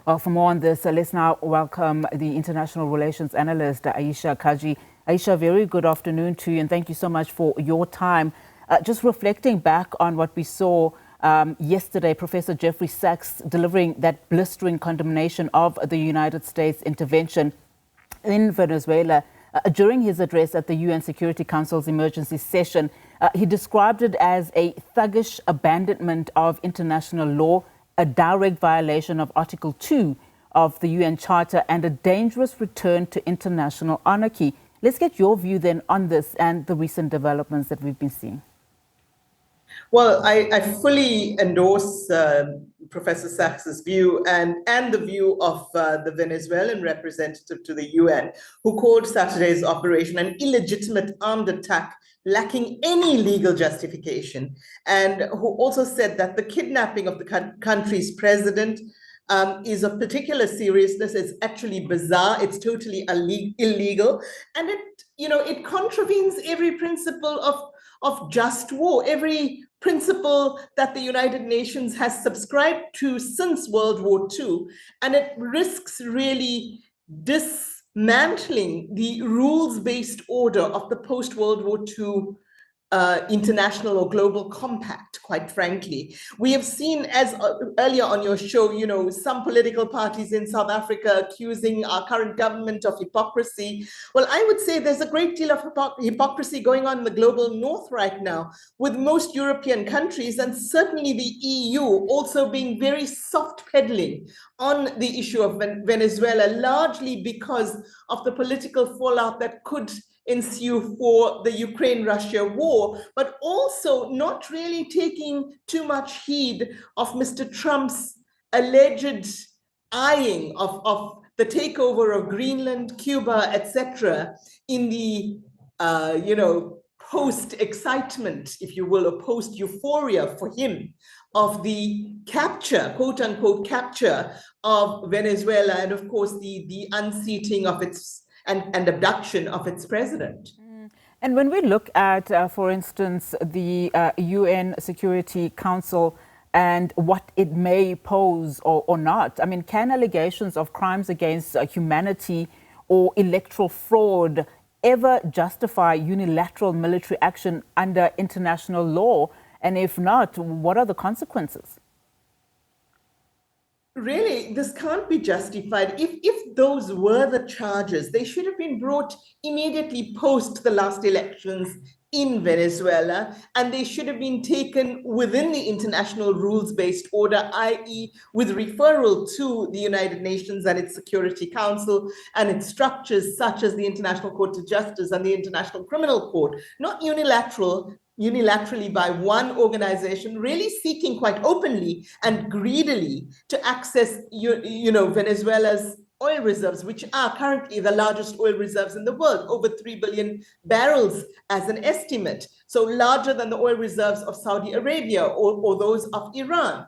Well, for more on this, let's now welcome the International Relations Analyst Ayesha Kajee. Ayesha, very good afternoon to you, and thank you so much for your time. Just reflecting back on what we saw yesterday, Professor Jeffrey Sachs delivering that blistering condemnation of the United States intervention in Venezuela. During his address at the UN Security Council's emergency session, he described it as a thuggish abandonment of international law, a direct violation of Article 2 of the UN Charter, and a dangerous return to international anarchy. Let's get your view then on this and the recent developments that we've been seeing. Well, I fully endorse Professor Sachs's view and the view of the Venezuelan representative to the UN, who called Saturday's operation an illegitimate armed attack lacking any legal justification, and who also said that the kidnapping of the country's president is of particular seriousness. It's actually bizarre. It's totally illegal, and it contravenes every principle of just war, every principle that the United Nations has subscribed to since World War II, and it risks really dismantling the rules-based order of the post-World War II international or global compact, quite frankly. We have seen, as earlier on your show, some political parties in South Africa accusing our current government of hypocrisy. Well, I would say there's a great deal of hypocrisy going on in the global north right now, with most European countries and certainly the EU also being very soft pedaling on the issue of Venezuela, largely because of the political fallout that could ensue for the Ukraine-Russia war, but also not really taking too much heed of Mr. Trump's alleged eyeing of the takeover of Greenland, Cuba, etc., in the post-excitement, if you will, or post-euphoria for him of the capture, quote-unquote capture of Venezuela, and of course the unseating of its and abduction of its president. And when we look at, for instance, the UN Security Council and what it may pose or not, I mean, can allegations of crimes against humanity or electoral fraud ever justify unilateral military action under international law? And if not, what are the consequences? Really, this can't be justified. If those were the charges, they should have been brought immediately post the last elections in Venezuela, and they should have been taken within the international rules-based order, i.e. with referral to the United Nations and its Security Council and its structures such as the International Court of Justice and the International Criminal Court, not unilaterally by one organization, really seeking quite openly and greedily to access Venezuela's oil reserves, which are currently the largest oil reserves in the world, over 3 billion barrels as an estimate, so larger than the oil reserves of Saudi Arabia or those of Iran.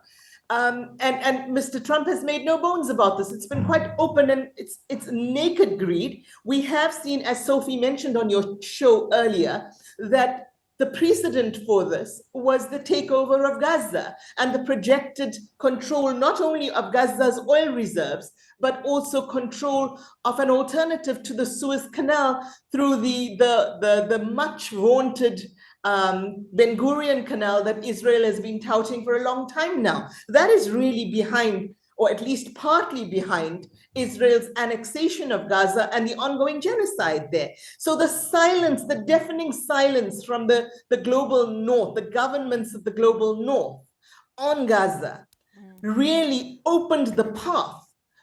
And Mr. Trump has made no bones about this. It's been quite open, and it's naked greed. We have seen, as Sophie mentioned on your show earlier, that the precedent for this was the takeover of Gaza and the projected control not only of Gaza's oil reserves, but also control of an alternative to the Suez Canal through the much vaunted Ben Gurion Canal that Israel has been touting for a long time now. That is really behind, or at least partly behind, Israel's annexation of Gaza and the ongoing genocide there. So the silence, the deafening silence from the global north, the governments of the global north on Gaza really opened the path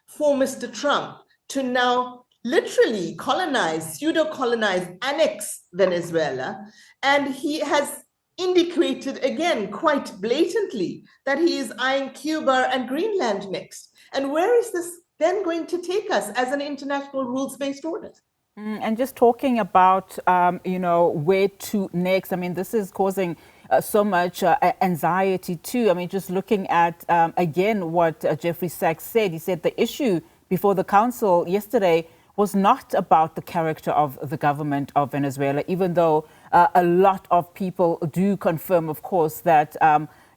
for Mr. Trump to now literally colonize, pseudo-colonize, annex Venezuela. And he has indicated again quite blatantly that he is eyeing Cuba and Greenland next. And where is this then going to take us as an international rules-based order? And just talking about, where to next, I mean, this is causing so much anxiety too. I mean, just looking at, again, what Jeffrey Sachs said. He said the issue before the council yesterday was not about the character of the government of Venezuela, even though a lot of people do confirm, of course, that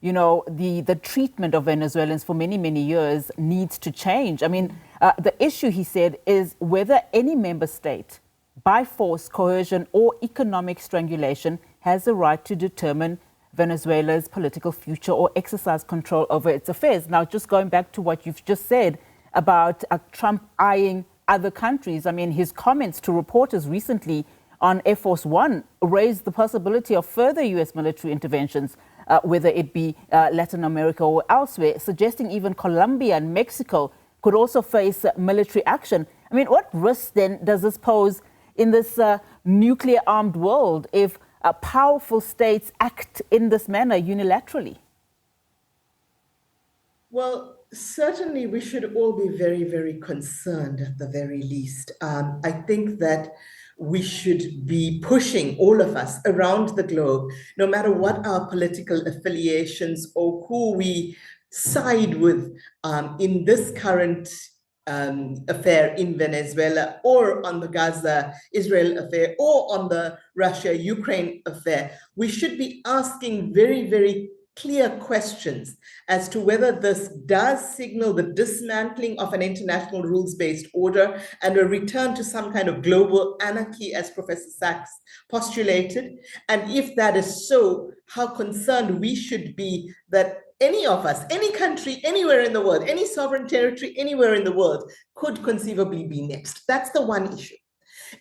the treatment of Venezuelans for many, many years needs to change. I mean, the issue, he said, is whether any member state, by force, coercion, or economic strangulation, has the right to determine Venezuela's political future or exercise control over its affairs. Now, just going back to what you've just said about Trump eyeing other countries, I mean, his comments to reporters recently on Air Force One raised the possibility of further U.S. military interventions, whether it be Latin America or elsewhere, suggesting even Colombia and Mexico could also face military action. I mean, what risks then does this pose in this nuclear-armed world if powerful states act in this manner unilaterally? Well, certainly we should all be very, very concerned at the very least. I think that we should be pushing, all of us around the globe, no matter what our political affiliations or who we side with in this current affair in Venezuela, or on the Gaza-Israel affair, or on the Russia-Ukraine affair. We should be asking very, very clear questions as to whether this does signal the dismantling of an international rules-based order and a return to some kind of global anarchy, as Professor Sachs postulated. And if that is so, how concerned we should be that any of us, any country, anywhere in the world, any sovereign territory, anywhere in the world, could conceivably be next. That's the one issue.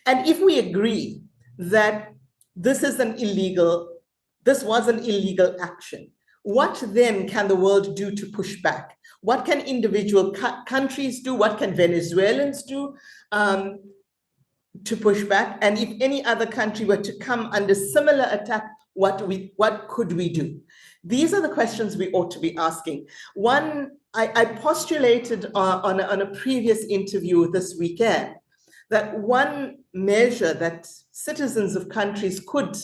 And if we agree that this was an illegal action, what then can the world do to push back? What can individual countries do? What can Venezuelans do to push back? And if any other country were to come under similar attack, what could we do? These are the questions we ought to be asking. One, I postulated on a previous interview this weekend that one measure that citizens of countries could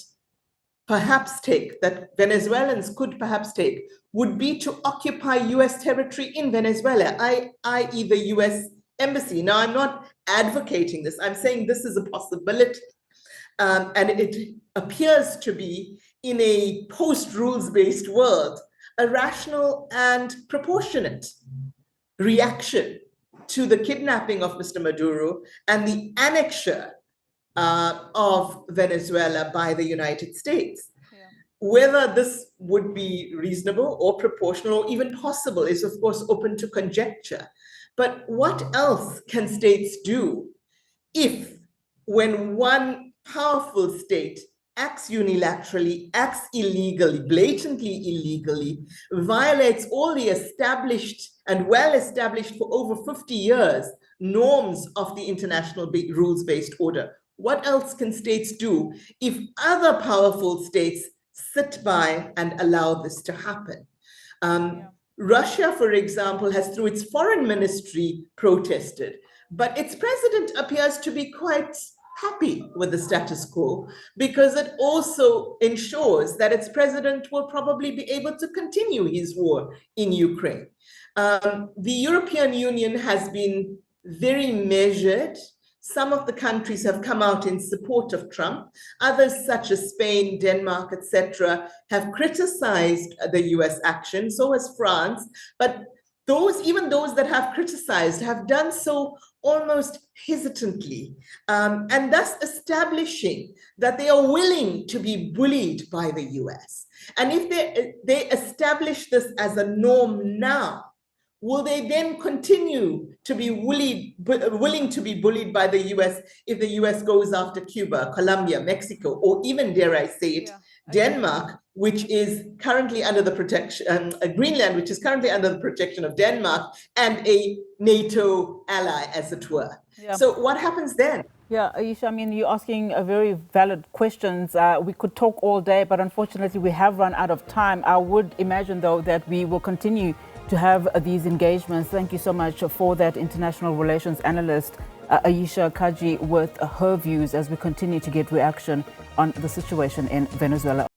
perhaps take, that Venezuelans could perhaps take, would be to occupy US territory in Venezuela, i.e. the US embassy. Now, I'm not advocating this. I'm saying this is a possibility. And it appears to be, in a post-rules-based world, a rational and proportionate reaction to the kidnapping of Mr. Maduro and the annexure of Venezuela by the United States. Yeah. Whether this would be reasonable or proportional or even possible is, of course, open to conjecture. But what else can states do if, when one powerful state acts unilaterally, acts illegally, blatantly illegally, violates all the established and well-established for over 50 years norms of the international rules-based order? What else can states do if other powerful states sit by and allow this to happen? Russia, for example, has, through its foreign ministry, protested, but its president appears to be quite happy with the status quo, because it also ensures that its president will probably be able to continue his war in Ukraine. The European Union has been very measured. Some of the countries have come out in support of Trump. Others, such as Spain, Denmark, etc., have criticized the US action. So has France. But even those that have criticized have done so almost hesitantly, and thus establishing that they are willing to be bullied by the US. And if they establish this as a norm now, will they then continue to be willing to be bullied by the US if the US goes after Cuba, Colombia, Mexico, or even, dare I say it, Denmark, which is currently under the protection, Greenland, which is currently under the protection of Denmark, and a NATO ally, as it were. Yeah. So what happens then? Yeah, Ayesha, I mean, you're asking a very valid questions. We could talk all day, but unfortunately we have run out of time. I would imagine, though, that we will continue to have these engagements. Thank you so much for that, international relations analyst Ayesha Kajee, with her views as we continue to get reaction on the situation in Venezuela.